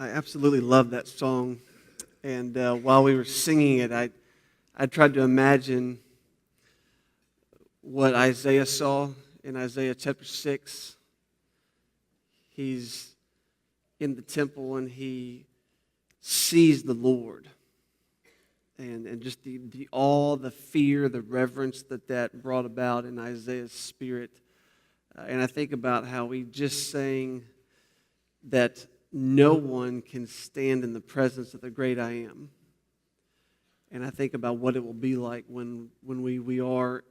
I absolutely love that song. And while we were singing it, I tried to imagine what Isaiah saw in Isaiah chapter 6. He's in the temple and he sees the Lord. And just the awe, the fear, the reverence that brought about in Isaiah's spirit. And I think about how we just sang that no one can stand in the presence of the great I am. And I think about what it will be like when we are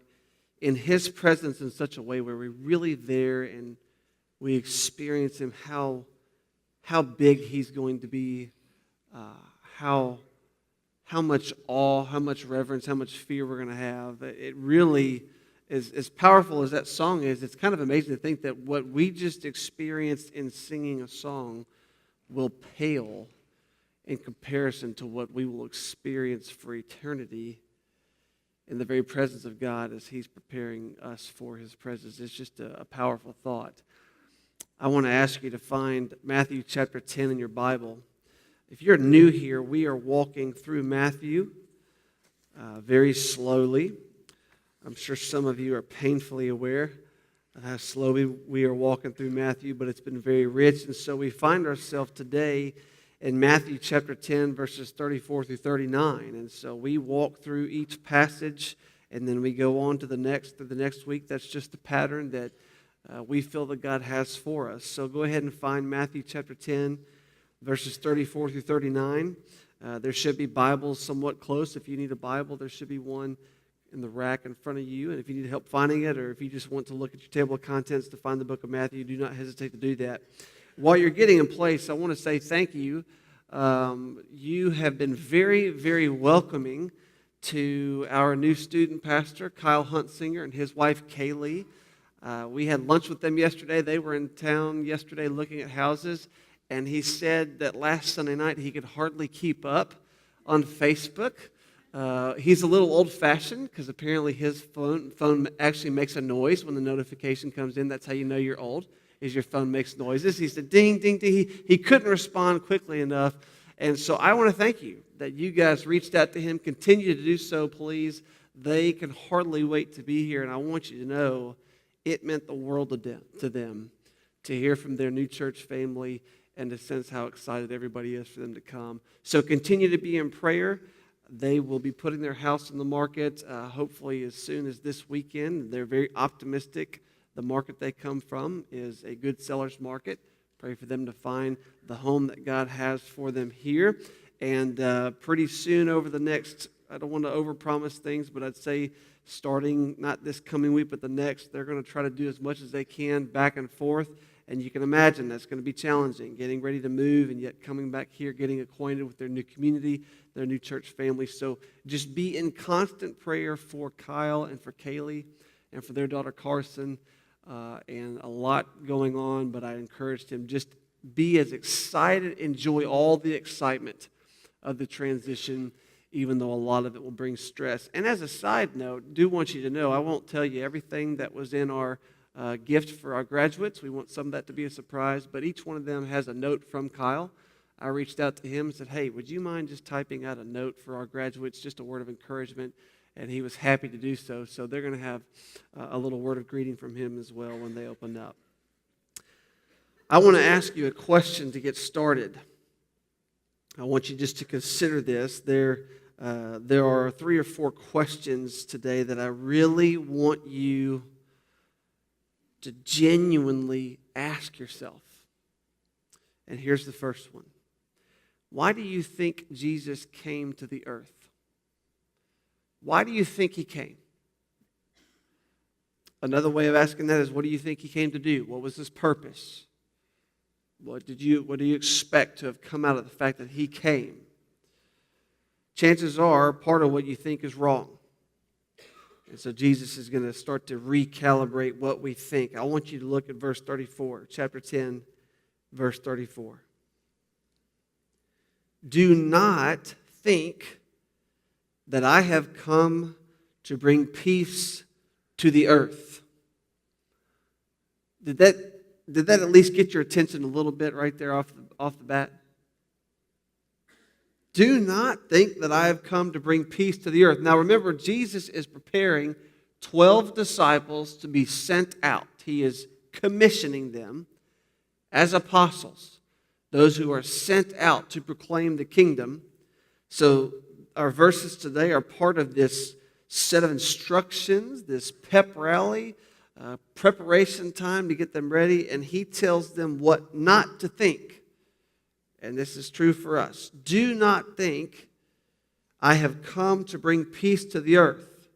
in His presence in such a way where we're really there and we experience Him, how big He's going to be, how much awe, how much reverence, how much fear we're going to have. It really is, as powerful as that song is, it's kind of amazing to think that what we just experienced in singing a song will pale in comparison to what we will experience for eternity in the very presence of God as He's preparing us for His presence. It's just a powerful thought. I want to ask you to find Matthew chapter 10 in your Bible. If you're new here, we are walking through Matthew very slowly. I'm sure some of you are painfully aware of how slowly we are walking through Matthew, but it's been very rich. And so we find ourselves today in Matthew chapter 10, verses 34 through 39. And so we walk through each passage, and then we go on to the next week. That's just the pattern that we feel that God has for us. So go ahead and find Matthew chapter 10, verses 34 through 39. There should be Bibles somewhat close. If you need a Bible, there should be one in the rack in front of you. And if you need help finding it, or if you just want to look at your table of contents to find the book of Matthew, do not hesitate to do that. While you're getting in place, I want to say thank you. You have been very, very welcoming to our new student pastor, Kyle Huntsinger, and his wife, Kaylee. We had lunch with them yesterday. They were in town yesterday looking at houses. And he said that last Sunday night he could hardly keep up on Facebook. He's a little old-fashioned because apparently his phone actually makes a noise when the notification comes in. That's how you know you're old, is your phone makes noises. He said, ding, ding, ding. He couldn't respond quickly enough. And so I want to thank you that you guys reached out to him. Continue to do so, please. They can hardly wait to be here. And I want you to know it meant the world to them to hear from their new church family and to sense how excited everybody is for them to come. So continue to be in prayer. They will be putting their house on the market hopefully as soon as this weekend. They're very optimistic. The market they come from is a good seller's market. Pray for them to find the home that God has for them here. And pretty soon over the next, I don't want to overpromise things, but I'd say starting not this coming week, but the next, they're going to try to do as much as they can back and forth. And you can imagine that's going to be challenging, getting ready to move and yet coming back here, getting acquainted with their new community, their new church family. So just be in constant prayer for Kyle and for Kaylee and for their daughter Carson, and a lot going on. But I encouraged him, just be as excited, enjoy all the excitement of the transition, even though a lot of it will bring stress. And as a side note, do want you to know, I won't tell you everything that was in our gift for our graduates. We want some of that to be a surprise, but each one of them has a note from Kyle. I reached out to him and said, hey, would you mind just typing out a note for our graduates, just a word of encouragement? And he was happy to do so. So they're going to have a little word of greeting from him as well when they open up. I want to ask you a question to get started. I want you just to consider this. There are 3 or 4 questions today that I really want you to genuinely ask yourself. And here's the first one. Why do you think Jesus came to the earth? Why do you think He came? Another way of asking that is, what do you think He came to do? What was His purpose? What do you expect to have come out of the fact that He came? Chances are part of what you think is wrong. And so Jesus is going to start to recalibrate what we think. I want you to look at verse 34, chapter 10, verse 34. Do not think that I have come to bring peace to the earth. Did that at least get your attention a little bit right there off the bat? Do not think that I have come to bring peace to the earth. Now remember, Jesus is preparing 12 disciples to be sent out. He is commissioning them as apostles, those who are sent out to proclaim the kingdom. So our verses today are part of this set of instructions, this pep rally, preparation time to get them ready, and he tells them what not to think. And this is true for us. Do not think I have come to bring peace to the earth.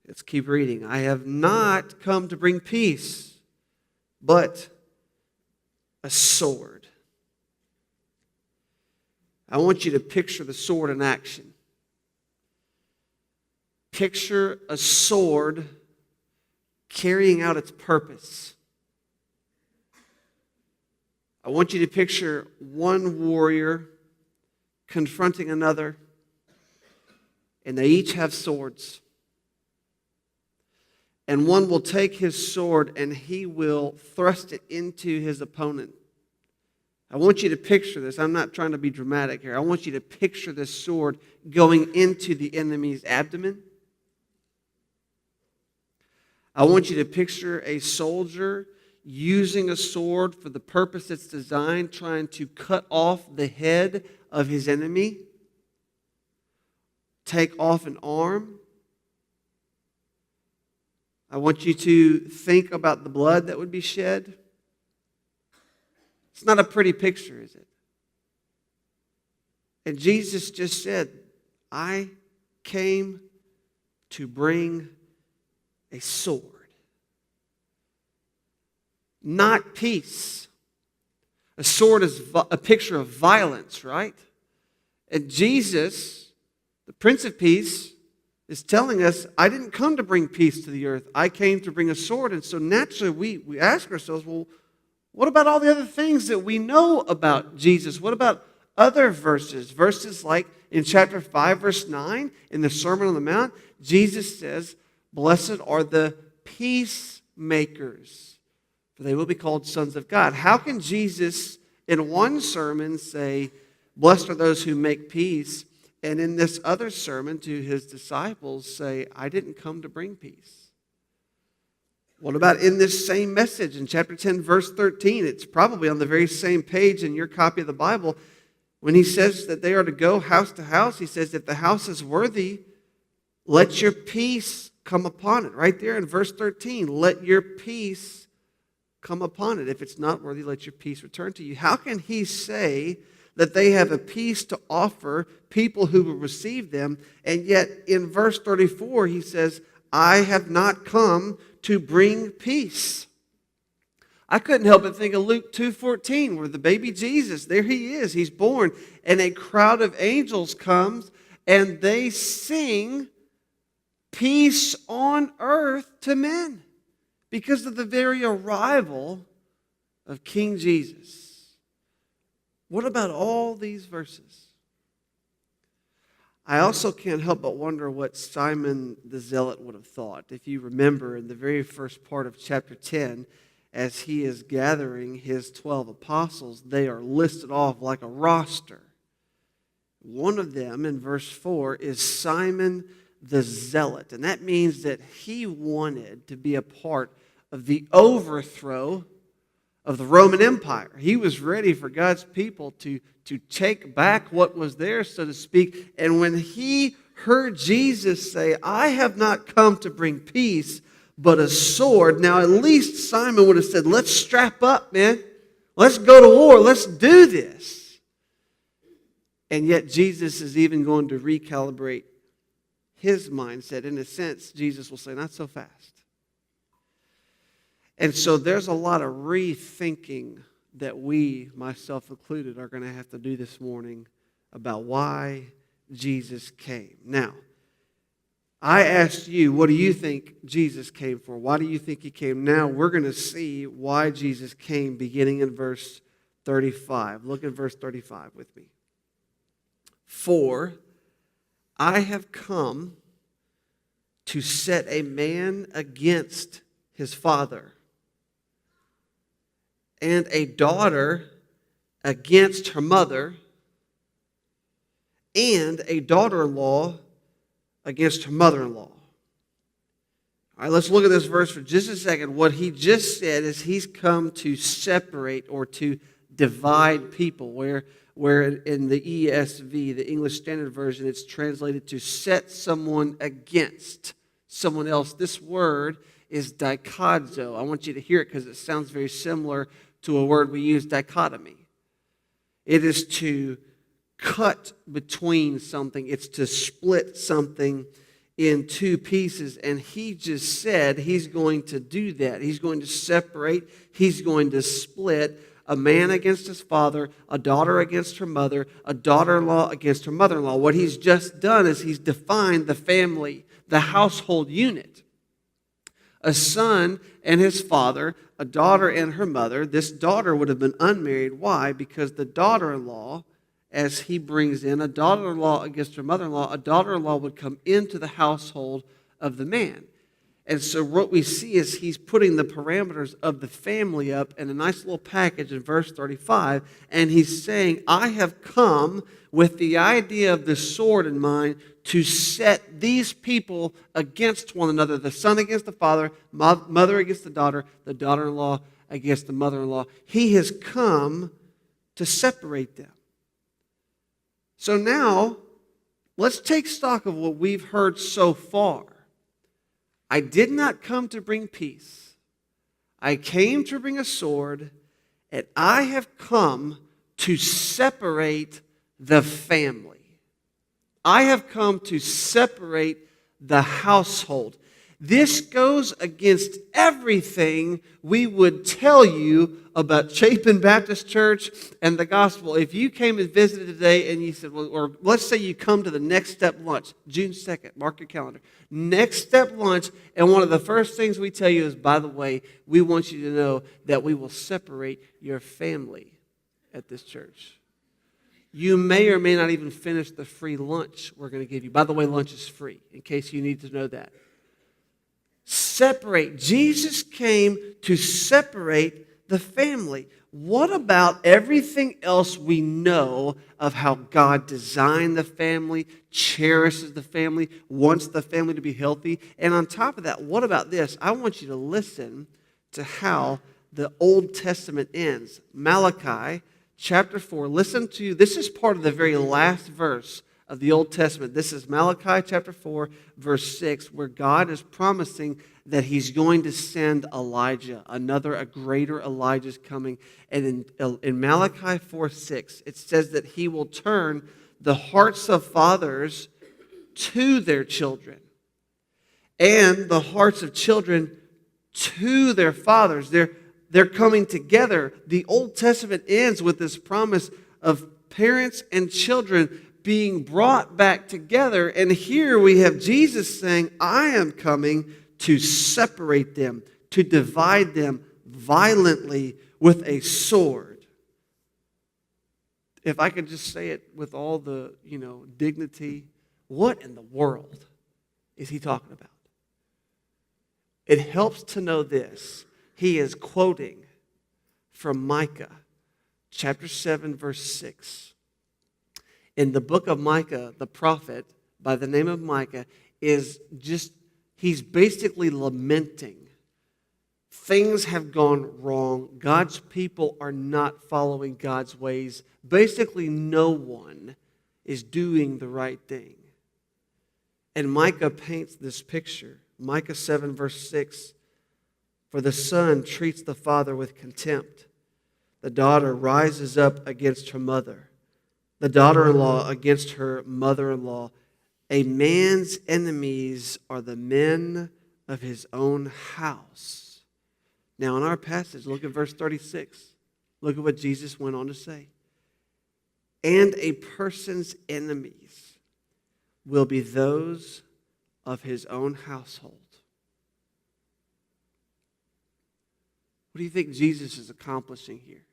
Let's keep reading. I have not come to bring peace, but a sword. I want you to picture the sword in action. Picture a sword carrying out its purpose. I want you to picture one warrior confronting another, and they each have swords. And one will take his sword and he will thrust it into his opponent. I want you to picture this. I'm not trying to be dramatic here. I want you to picture this sword going into the enemy's abdomen. I want you to picture a soldier using a sword for the purpose it's designed, trying to cut off the head of his enemy, take off an arm. I want you to think about the blood that would be shed. It's not a pretty picture, is it? And Jesus just said, I came to bring a sword. Not peace. A sword is a picture of violence, right? And Jesus, the Prince of Peace, is telling us, I didn't come to bring peace to the earth. I came to bring a sword. And so naturally we ask ourselves, well, what about all the other things that we know about Jesus? What about other verses? Verses like in chapter 5, verse 9, in the Sermon on the Mount, Jesus says, blessed are the peacemakers, for they will be called sons of God. How can Jesus in one sermon say, blessed are those who make peace, and in this other sermon to his disciples say, I didn't come to bring peace? What about in this same message in chapter 10, verse 13? It's probably on the very same page in your copy of the Bible. When he says that they are to go house to house, he says, if the house is worthy, let your peace come upon it. Right there in verse 13, let your peace come upon it. If it's not worthy, let your peace return to you. How can he say that they have a peace to offer people who will receive them, and yet in verse 34 he says, I have not come to bring peace? I couldn't help but think of Luke 2:14, where the baby Jesus, there he is, he's born, and a crowd of angels comes, and they sing peace on earth to men because of the very arrival of King Jesus. What about all these verses? I also can't help but wonder what Simon the Zealot would have thought. If you remember in the very first part of chapter 10, as he is gathering his 12 apostles, they are listed off like a roster. One of them, in verse 4, is Simon the Zealot. And that means that he wanted to be a part of the overthrow of the Roman Empire. He was ready for God's people to take back what was theirs, so to speak. And when he heard Jesus say, I have not come to bring peace, but a sword. Now, at least Simon would have said, let's strap up, man. Let's go to war. Let's do this. And yet Jesus is even going to recalibrate his mindset. In a sense, Jesus will say, not so fast. And so there's a lot of rethinking that we, myself included, are going to have to do this morning about why Jesus came. Now, I asked you, what do you think Jesus came for? Why do you think he came? Now we're going to see why Jesus came beginning in verse 35. Look at verse 35 with me. For I have come to set a man against his father, and a daughter against her mother, and a daughter-in-law against her mother-in-law. All right, let's look at this verse for just a second. What he just said is he's come to separate or to divide people, where in the ESV, the English Standard Version, it's translated to set someone against someone else. This word is dikadzo. I want you to hear it because it sounds very similar to a word we use, dichotomy. It is to cut between something. It's to split something in two pieces. And he just said he's going to do that. He's going to separate. He's going to split a man against his father, a daughter against her mother, a daughter-in-law against her mother-in-law. What he's just done is he's defined the family, the household unit. A son and his father, a daughter and her mother. This daughter would have been unmarried. Why? Because the daughter-in-law, as he brings in a daughter-in-law against her mother-in-law, a daughter-in-law would come into the household of the man. And so what we see is he's putting the parameters of the family up in a nice little package in verse 35. And he's saying, I have come with the idea of the sword in mind to set these people against one another. The son against the father, mother against the daughter-in-law against the mother-in-law. He has come to separate them. So now, let's take stock of what we've heard so far. I did not come to bring peace. I came to bring a sword, and I have come to separate the family. I have come to separate the household. This goes against everything we would tell you about Chapin Baptist Church and the gospel. If you came and visited today and you said, well, or let's say you come to the Next Step lunch, June 2nd, mark your calendar. Next Step lunch, and one of the first things we tell you is, by the way, we want you to know that we will separate your family at this church. You may or may not even finish the free lunch we're going to give you. By the way, lunch is free, in case you need to know that. Separate. Jesus came to separate the family. What about everything else we know of how God designed the family, cherishes the family, wants the family to be healthy? And on top of that, what about this? I want you to listen to how the Old Testament ends. Malachi chapter 4. Listen to, this is part of the very last verse of the Old Testament. This is Malachi chapter 4, verse 6, where God is promising that he's going to send Elijah. A greater Elijah is coming. And in Malachi 4, 6, it says that he will turn the hearts of fathers to their children and the hearts of children to their fathers. They're coming together. The Old Testament ends with this promise of parents and children being brought back together. And here we have Jesus saying, I am coming to separate them, to divide them violently with a sword. If I could just say it with all the, dignity, what in the world is he talking about? It helps to know this. He is quoting from Micah chapter 7, verse 6. In the book of Micah, the prophet, by the name of Micah, he's basically lamenting. Things have gone wrong. God's people are not following God's ways. Basically, no one is doing the right thing. And Micah paints this picture. Micah 7, verse 6. For the son treats the father with contempt. The daughter rises up against her mother. The daughter-in-law against her mother-in-law. A man's enemies are the men of his own house. Now in our passage, look at verse 36. Look at what Jesus went on to say. And a person's enemies will be those of his own household. What do you think Jesus is accomplishing here?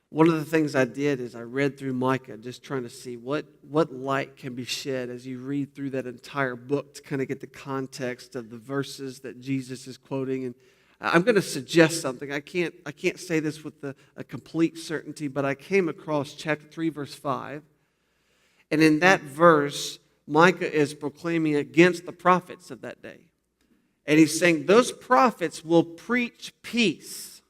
One of the things I did is I read through Micah, just trying to see what light can be shed as you read through that entire book to kind of get the context of the verses that Jesus is quoting. And I'm going to suggest something. I can't say this with a complete certainty, but I came across chapter 3, verse 5, And in that verse, Micah is proclaiming against the prophets of that day. And he's saying those prophets will preach peace.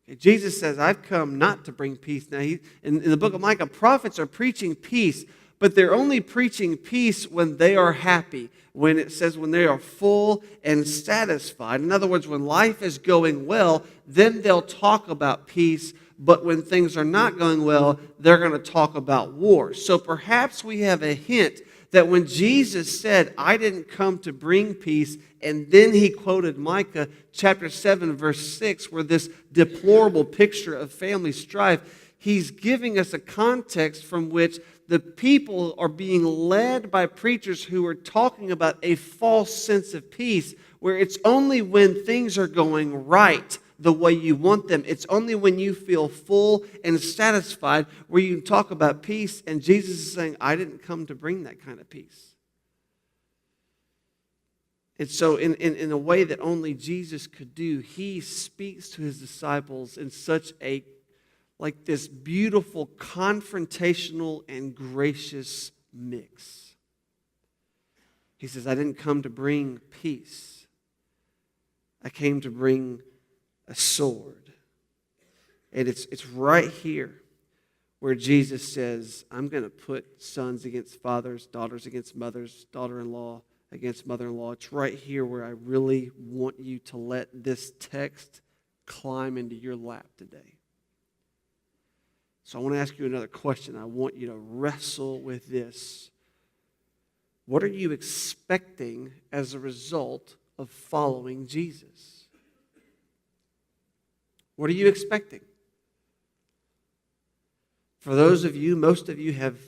Okay, Jesus says, I've come not to bring peace. Now, in the book of Micah, prophets are preaching peace, but they're only preaching peace when they are happy. When it says when they are full and satisfied. In other words, when life is going well, then they'll talk about peace. But when things are not going well, they're going to talk about war. So perhaps we have a hint that when Jesus said, I didn't come to bring peace, and then he quoted Micah chapter 7, verse 6, where this deplorable picture of family strife, he's giving us a context from which the people are being led by preachers who are talking about a false sense of peace, where it's only when things are going right the way you want them. It's only when you feel full and satisfied where you can talk about peace. And Jesus is saying, I didn't come to bring that kind of peace. And so in a way that only Jesus could do, he speaks to his disciples in such a like this beautiful, confrontational, and gracious mix. He says, I didn't come to bring peace. I came to bring a sword. And it's right here where Jesus says, I'm going to put sons against fathers, daughters against mothers, daughter-in-law against mother-in-law. It's right here where I really want you to let this text climb into your lap today. So I want to ask you another question. I want you to wrestle with this. What are you expecting as a result of following Jesus? What are you expecting? For those of you, most of you have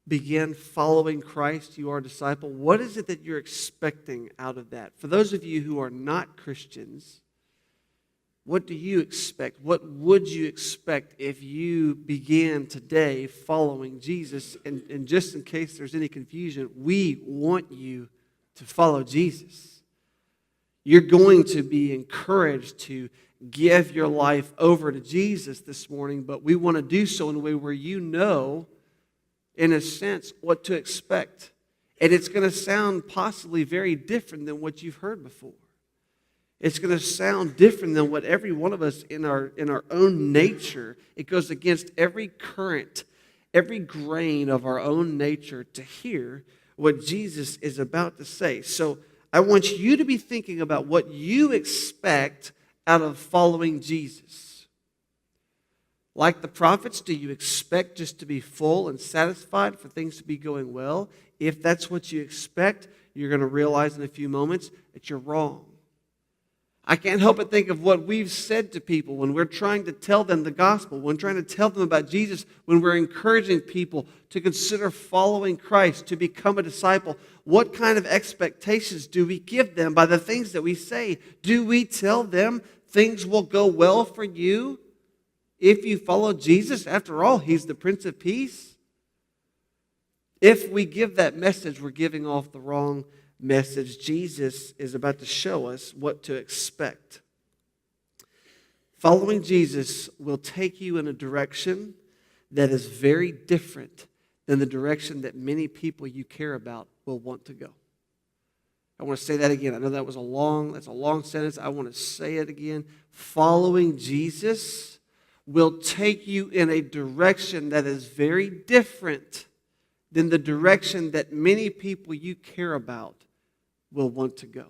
began following Christ. You are a disciple. What is it that you're expecting out of that? For those of you who are not Christians, what do you expect? What would you expect if you began today following Jesus? And just in case there's any confusion, we want you to follow Jesus. You're going to be encouraged to give your life over to Jesus this morning, but we want to do so in a way where you know, in a sense, what to expect. And it's going to sound possibly very different than what you've heard before. It's going to sound different than what every one of us in our own nature. It goes against every current, every grain of our own nature to hear what Jesus is about to say. So I want you to be thinking about what you expect out of following Jesus. Like the prophets, do you expect just to be full and satisfied, for things to be going well? If that's what you expect, you're going to realize in a few moments that you're wrong. I can't help but think of what we've said to people when we're trying to tell them the gospel, when trying to tell them about Jesus, when we're encouraging people to consider following Christ, to become a disciple. What kind of expectations do we give them by the things that we say? Do we tell them things will go well for you if you follow Jesus? After all, He's the Prince of Peace. If we give that message, we're giving off the wrong message. Jesus is about to show us what to expect. Following Jesus will take you in a direction that is very different than the direction that many people you care about will want to go. I want to say that again. I know that's a long sentence. I want to say it again. Following Jesus will take you in a direction that is very different than the direction that many people you care about will want to go.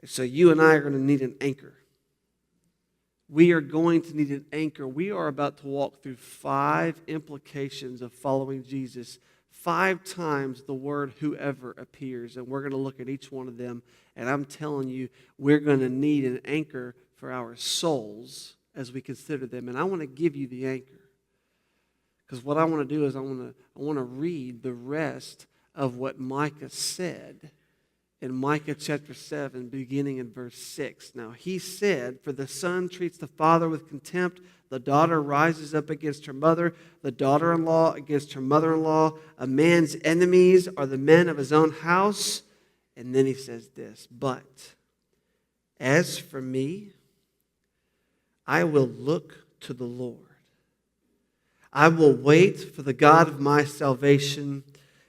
So you and I are going to need an anchor. We are going to need an anchor. We are about to walk through 5 implications of following Jesus. 5 times the word whoever appears, and we're going to look at each one of them. And I'm telling you, we're going to need an anchor for our souls as we consider them. And I want to give you the anchor. Because what I want to do is I want to read the rest of what Micah said in Micah chapter 7, beginning in verse 6. Now, he said, "For the son treats the father with contempt, the daughter rises up against her mother, the daughter-in-law against her mother-in-law. A man's enemies are the men of his own house." And then he says this, "But as for me, I will look to the Lord. I will wait for the God of my salvation.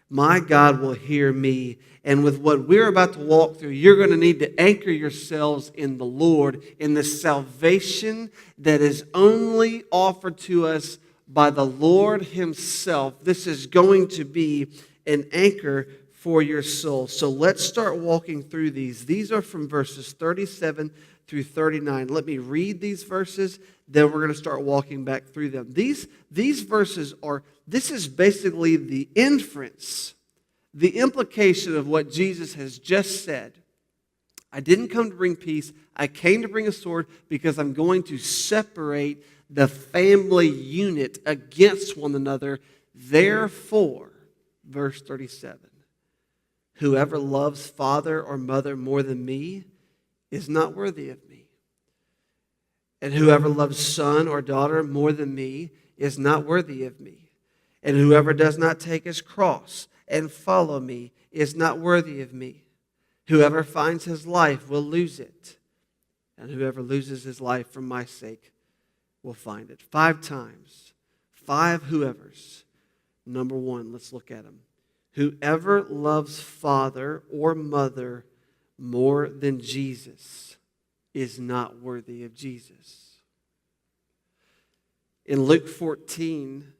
My God will hear me. And with what we're about to walk through, you're going to need to anchor yourselves in the Lord, in the salvation that is only offered to us by the Lord Himself. This is going to be an anchor for your soul. So let's start walking through these. These are from verses 37 through 39. Let me read these verses, then we're going to start walking back through them. These verses are, this is basically the inference, the implication of what Jesus has just said. I didn't come to bring peace. I came to bring a sword because I'm going to separate the family unit against one another. Therefore, verse 37, whoever loves father or mother more than me is not worthy of me. And whoever loves son or daughter more than me is not worthy of me. And whoever does not take his cross and follow me is not worthy of me. Whoever finds his life will lose it. And whoever loses his life for my sake will find it. 5 times. 5 whoever's. Number 1, let's look at them. Whoever loves father or mother more than Jesus is not worthy of Jesus. In Luke 14,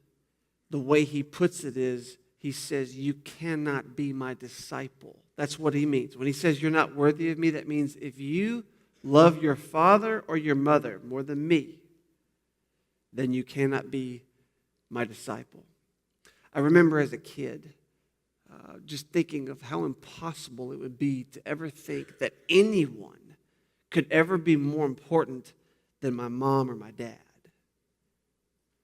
the way he puts it is, he says, you cannot be my disciple. That's what he means. When he says you're not worthy of me, that means if you love your father or your mother more than me, then you cannot be my disciple. I remember as a kid, just thinking of how impossible it would be to ever think that anyone could ever be more important than my mom or my dad.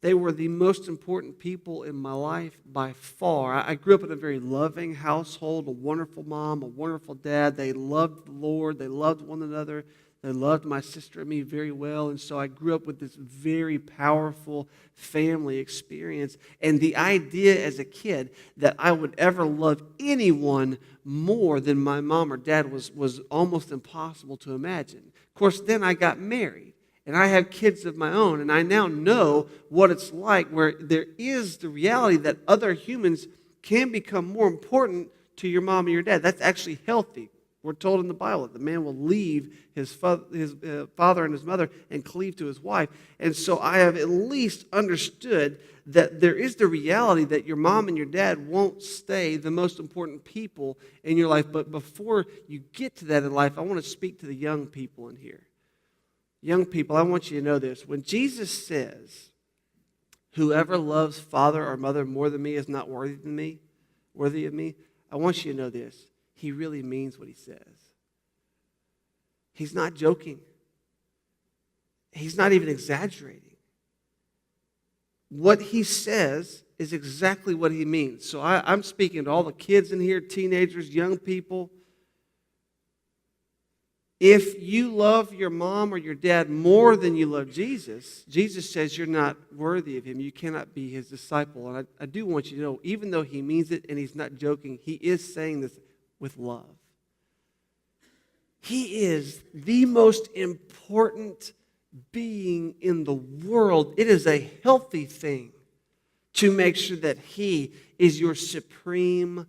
They were the most important people in my life by far. I grew up in a very loving household, a wonderful mom, a wonderful dad. They loved the Lord. They loved one another. They loved my sister and me very well. And so I grew up with this very powerful family experience. And the idea as a kid that I would ever love anyone more than my mom or dad was almost impossible to imagine. Of course, then I got married. And I have kids of my own, and I now know what it's like where there is the reality that other humans can become more important to your mom and your dad. That's actually healthy. We're told in the Bible that the man will leave his father and his mother and cleave to his wife. And so I have at least understood that there is the reality that your mom and your dad won't stay the most important people in your life. But before you get to that in life, I want to speak to the young people in here. Young people, I want you to know this. When Jesus says, whoever loves father or mother more than me is not worthy of me, I want you to know this. He really means what he says. He's not joking. He's not even exaggerating. What he says is exactly what he means. So I'm speaking to all the kids in here, teenagers, young people. If you love your mom or your dad more than you love Jesus, Jesus says you're not worthy of him. You cannot be his disciple. And I do want you to know, even though he means it and he's not joking, he is saying this with love. He is the most important being in the world. It is a healthy thing to make sure that he is your supreme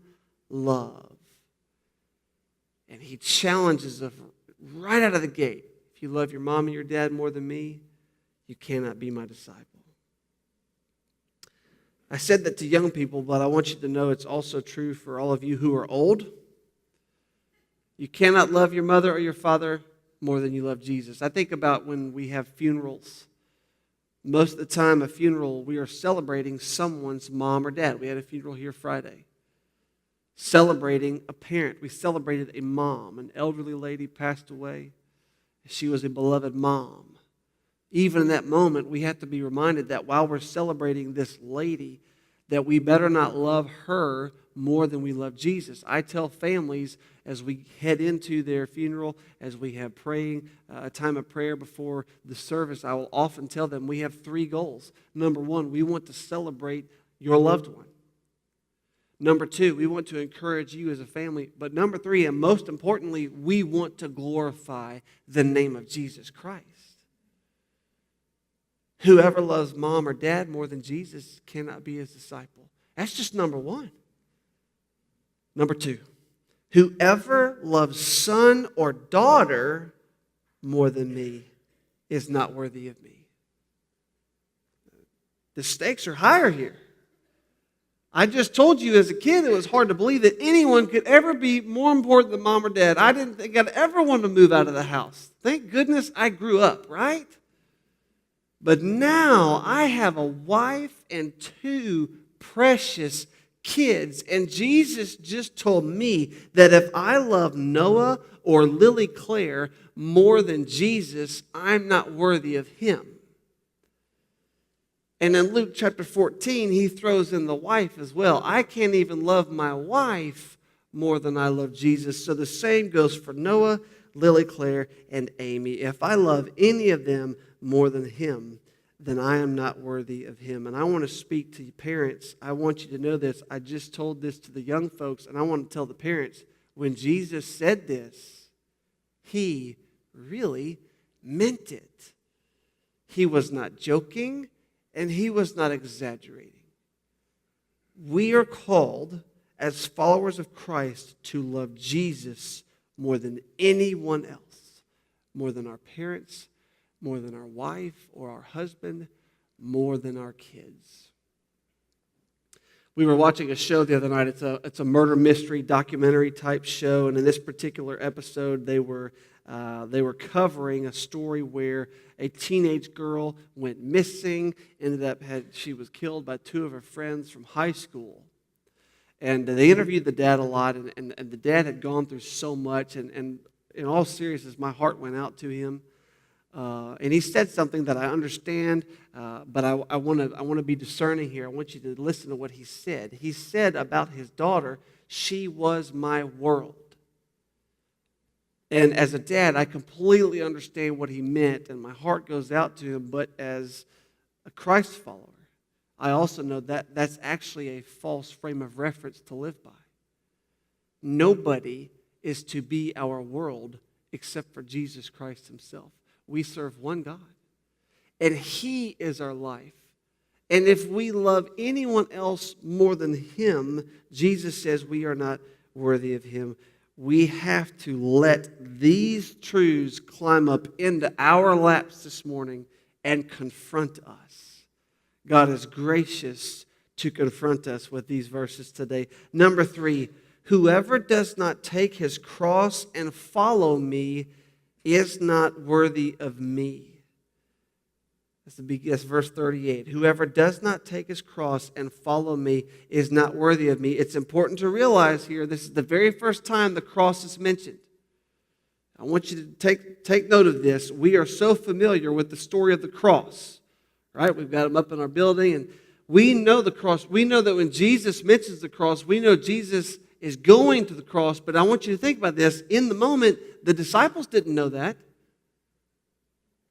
love. And he challenges us right out of the gate. If you love your mom and your dad more than me, you cannot be my disciple. I said that to young people, but I want you to know it's also true for all of you who are old. You cannot love your mother or your father more than you love Jesus. I think about when we have funerals. Most of the time, a funeral, we are celebrating someone's mom or dad. We had a funeral here Friday. Celebrating a parent. We celebrated a mom. An elderly lady passed away. She was a beloved mom. Even in that moment, we have to be reminded that while we're celebrating this lady, that we better not love her more than we love Jesus. I tell families as we head into their funeral, as we have praying, a time of prayer before the service, I will often tell them we have 3 goals. Number 1, we want to celebrate your loved one. Number 2, we want to encourage you as a family. But number 3, and most importantly, we want to glorify the name of Jesus Christ. Whoever loves mom or dad more than Jesus cannot be his disciple. That's just number one. Number two, whoever loves son or daughter more than me is not worthy of me. The stakes are higher here. I just told you as a kid it was hard to believe that anyone could ever be more important than mom or dad. I didn't think I'd ever want to move out of the house. Thank goodness I grew up, right? But now I have a wife and two precious kids. And Jesus just told me that if I love Noah or Lily Claire more than Jesus, I'm not worthy of him. And in Luke chapter 14, he throws in the wife as well. I can't even love my wife more than I love Jesus. So the same goes for Noah, Lily Claire, and Amy. If I love any of them more than him, then I am not worthy of him. And I want to speak to you parents. I want you to know this. I just told this to the young folks, and I want to tell the parents, when Jesus said this, he really meant it. He was not joking, and he was not exaggerating. We are called as followers of Christ to love Jesus more than anyone else, more than our parents, more than our wife or our husband, more than our kids. We were watching a show the other night. It's a murder mystery documentary type show, and in this particular episode, they were covering a story where a teenage girl went missing. She was killed by two of her friends from high school, and they interviewed the dad a lot, and the dad had gone through so much, and in all seriousness, my heart went out to him. And he said something that I understand, but I want to be discerning here. I want you to listen to what he said. He said about his daughter, she was my world. And as a dad, I completely understand what he meant, and my heart goes out to him. But as a Christ follower, I also know that that's actually a false frame of reference to live by. Nobody is to be our world except for Jesus Christ himself. We serve one God, and he is our life. And if we love anyone else more than him, Jesus says we are not worthy of him. We have to let these truths climb up into our laps this morning and confront us. God is gracious to confront us with these verses today. Number 3, whoever does not take his cross and follow me is not worthy of me. That's verse 38. Whoever does not take his cross and follow me is not worthy of me. It's important to realize here, this is the very first time the cross is mentioned. I want you to take note of this. We are so familiar with the story of the cross, right? We've got them up in our building, and we know the cross. We know that when Jesus mentions the cross, we know Jesus is going to the cross. But I want you to think about this. In the moment, the disciples didn't know that.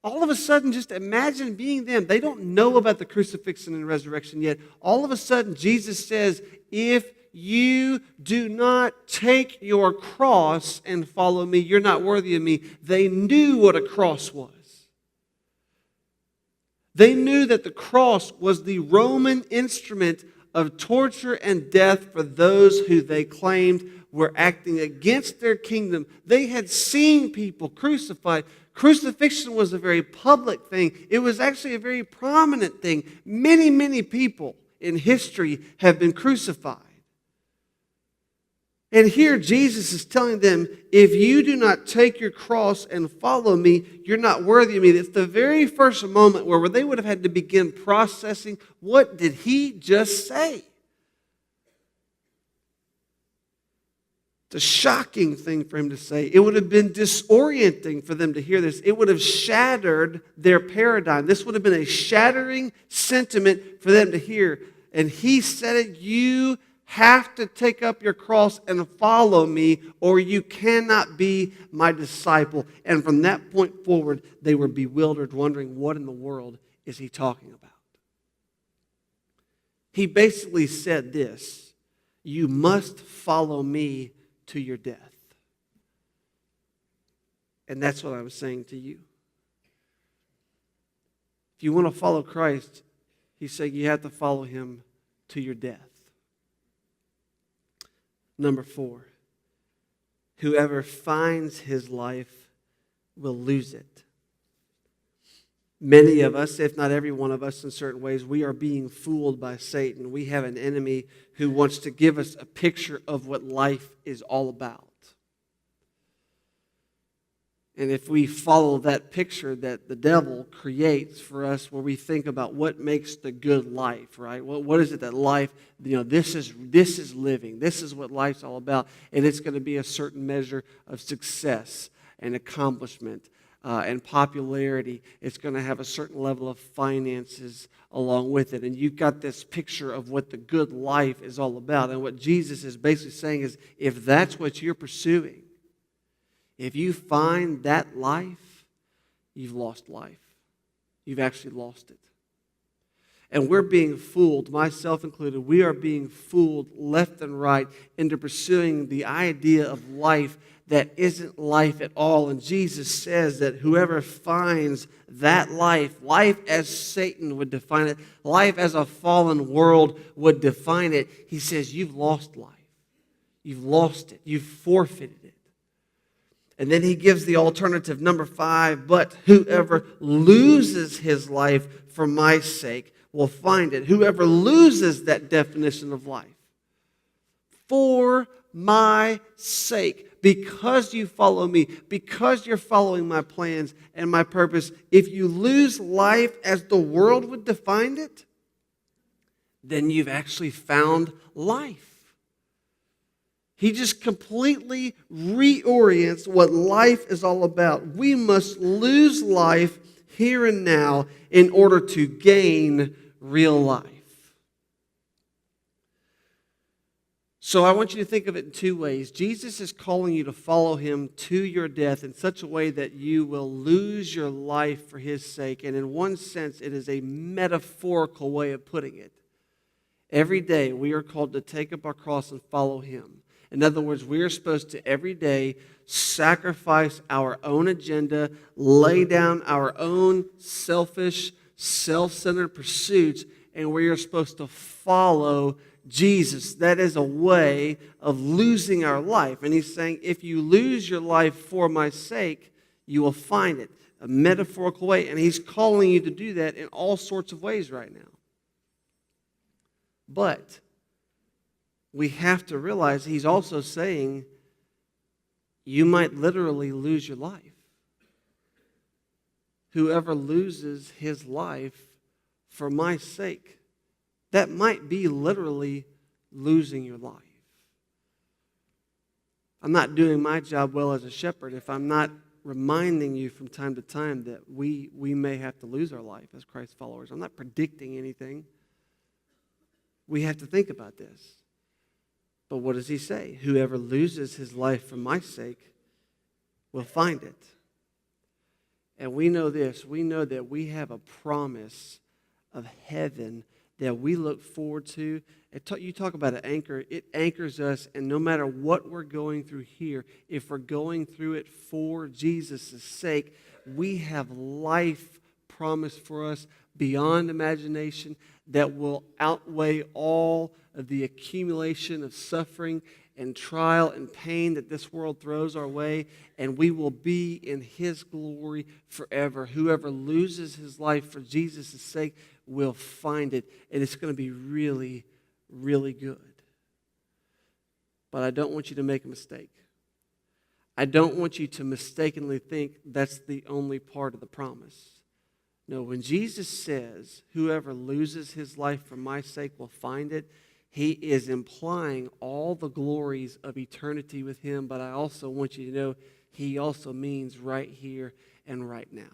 All of a sudden, just imagine being them. They don't know about the crucifixion and resurrection yet. All of a sudden, Jesus says, if you do not take your cross and follow me, you're not worthy of me. They knew what a cross was. They knew that the cross was the Roman instrument of torture and death for those who they claimed were acting against their kingdom. They had seen people crucified. Crucifixion was a very public thing. It was actually a very prominent thing. Many, many people in history have been crucified. And here Jesus is telling them, if you do not take your cross and follow me, you're not worthy of me. It's the very first moment where they would have had to begin processing, what did he just say? It's a shocking thing for him to say. It would have been disorienting for them to hear this. It would have shattered their paradigm. This would have been a shattering sentiment for them to hear. And he said it, you have to take up your cross and follow me, or you cannot be my disciple. And from that point forward, they were bewildered, wondering what in the world is he talking about. He basically said this, you must follow me to your death. And that's what I was saying to you. If If you want to follow Christ, he's saying you have to follow him to your death. Number 4, whoever finds his life will lose it. Many of us, if not every one of us in certain ways, we are being fooled by Satan. We have an enemy who wants to give us a picture of what life is all about. And if we follow that picture that the devil creates for us, where we think about what makes the good life, right? What is it that life, this is living. This is what life's all about. And it's going to be a certain measure of success and accomplishment and popularity. It's going to have a certain level of finances along with it. And you've got this picture of what the good life is all about. And what Jesus is basically saying is, if that's what you're pursuing, if you find that life, you've lost life. You've actually lost it. And we're being fooled, myself included, we are being fooled left and right into pursuing the idea of life that isn't life at all. And Jesus says that whoever finds that life as Satan would define it, life as a fallen world would define it, he says, you've lost life. You've lost it. You've forfeited it. And then he gives the alternative, number 5, but whoever loses his life for my sake will find it. Whoever loses that definition of life for my sake, because you follow me, because you're following my plans and my purpose, if you lose life as the world would define it, then you've actually found life. He just completely reorients what life is all about. We must lose life here and now in order to gain real life. So I want you to think of it in 2 ways. Jesus is calling you to follow him to your death in such a way that you will lose your life for his sake. And in one sense, it is a metaphorical way of putting it. Every day we are called to take up our cross and follow him. In other words, we are supposed to every day sacrifice our own agenda, lay down our own selfish, self-centered pursuits, and we are supposed to follow Jesus. That is a way of losing our life. And he's saying, if you lose your life for my sake, you will find it. A metaphorical way. And he's calling you to do that in all sorts of ways right now. But we have to realize he's also saying you might literally lose your life. Whoever loses his life for my sake, that might be literally losing your life. I'm not doing my job well as a shepherd if I'm not reminding you from time to time that we may have to lose our life as Christ followers. I'm not predicting anything. We have to think about this. But what does he say? Whoever loses his life for my sake will find it. And we know this. We know that we have a promise of heaven that we look forward to. You talk about an anchor. It anchors us, and no matter what we're going through here, if we're going through it for Jesus' sake, we have life promised for us beyond imagination that will outweigh all of the accumulation of suffering and trial and pain that this world throws our way, and we will be in his glory forever. Whoever loses his life for Jesus' sake will find it, and it's going to be really, really good. But I don't want you to make a mistake. I don't want you to mistakenly think that's the only part of the promise. No, when Jesus says, whoever loses his life for my sake will find it, he is implying all the glories of eternity with him, but I also want you to know he also means right here and right now.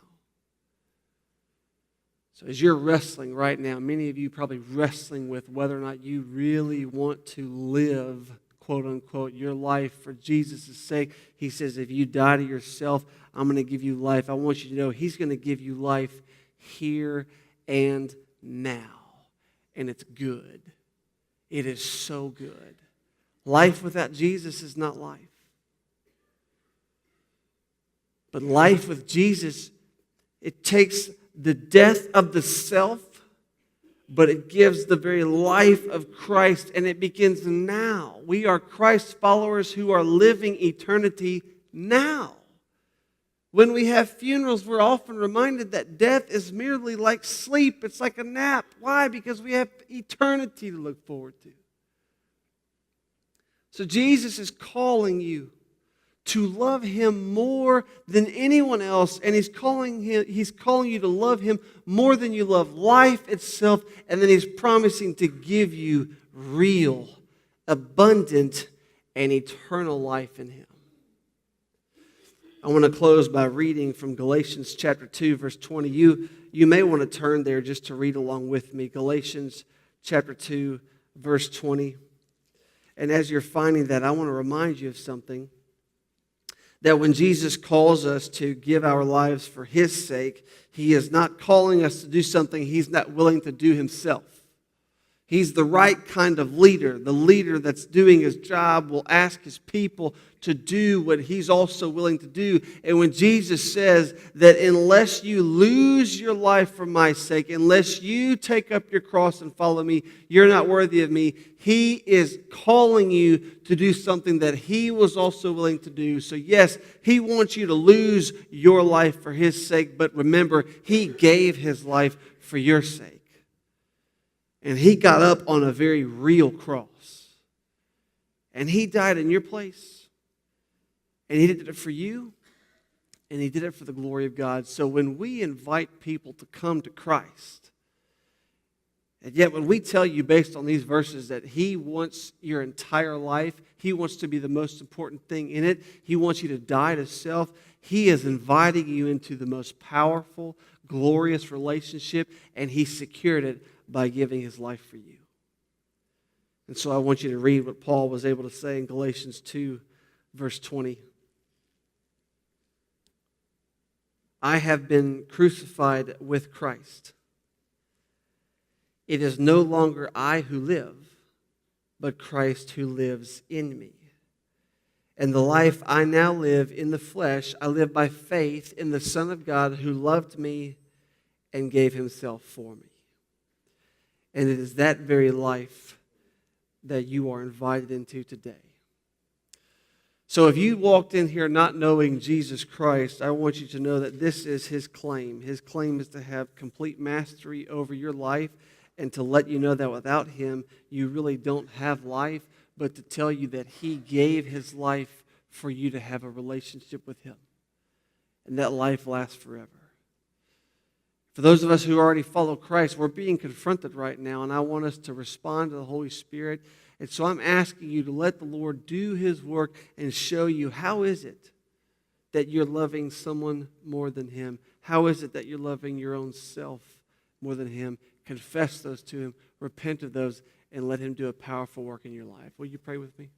So as you're wrestling right now, many of you probably wrestling with whether or not you really want to live, quote unquote, your life for Jesus' sake. He says, if you die to yourself, I'm going to give you life. I want you to know he's going to give you life here and now. And it's good. It is so good. Life without Jesus is not life. But life with Jesus, it takes the death of the self, but it gives the very life of Christ, and it begins now. We are Christ's followers who are living eternity now. When we have funerals, we're often reminded that death is merely like sleep. It's like a nap. Why? Because we have eternity to look forward to. So Jesus is calling you to love Him more than anyone else, and He's calling you to love Him more than you love life itself, and then He's promising to give you real, abundant, and eternal life in Him. I want to close by reading from Galatians chapter 2, verse 20. You may want to turn there just to read along with me. Galatians chapter 2, verse 20. And as you're finding that, I want to remind you of something. That when Jesus calls us to give our lives for His sake, He is not calling us to do something He's not willing to do Himself. He's the right kind of leader. The leader that's doing his job will ask his people to do what He's also willing to do. And when Jesus says that unless you lose your life for my sake, unless you take up your cross and follow me, you're not worthy of me, He is calling you to do something that He was also willing to do. So yes, He wants you to lose your life for His sake, but remember, He gave His life for your sake. And He got up on a very real cross. And He died in your place. And He did it for you. And He did it for the glory of God. So when we invite people to come to Christ, and yet when we tell you based on these verses that He wants your entire life, He wants to be the most important thing in it, He wants you to die to self, He is inviting you into the most powerful, glorious relationship, and He secured it by giving His life for you. And so I want you to read what Paul was able to say in Galatians 2, verse 20. I have been crucified with Christ. It is no longer I who live, but Christ who lives in me. And the life I now live in the flesh, I live by faith in the Son of God who loved me and gave Himself for me. And it is that very life that you are invited into today. So if you walked in here not knowing Jesus Christ, I want you to know that this is His claim. His claim is to have complete mastery over your life and to let you know that without Him, you really don't have life, but to tell you that He gave His life for you to have a relationship with Him. And that life lasts forever. For those of us who already follow Christ, we're being confronted right now, and I want us to respond to the Holy Spirit. And so I'm asking you to let the Lord do His work and show you how is it that you're loving someone more than Him? How is it that you're loving your own self more than Him? Confess those to Him, repent of those, and let Him do a powerful work in your life. Will you pray with me?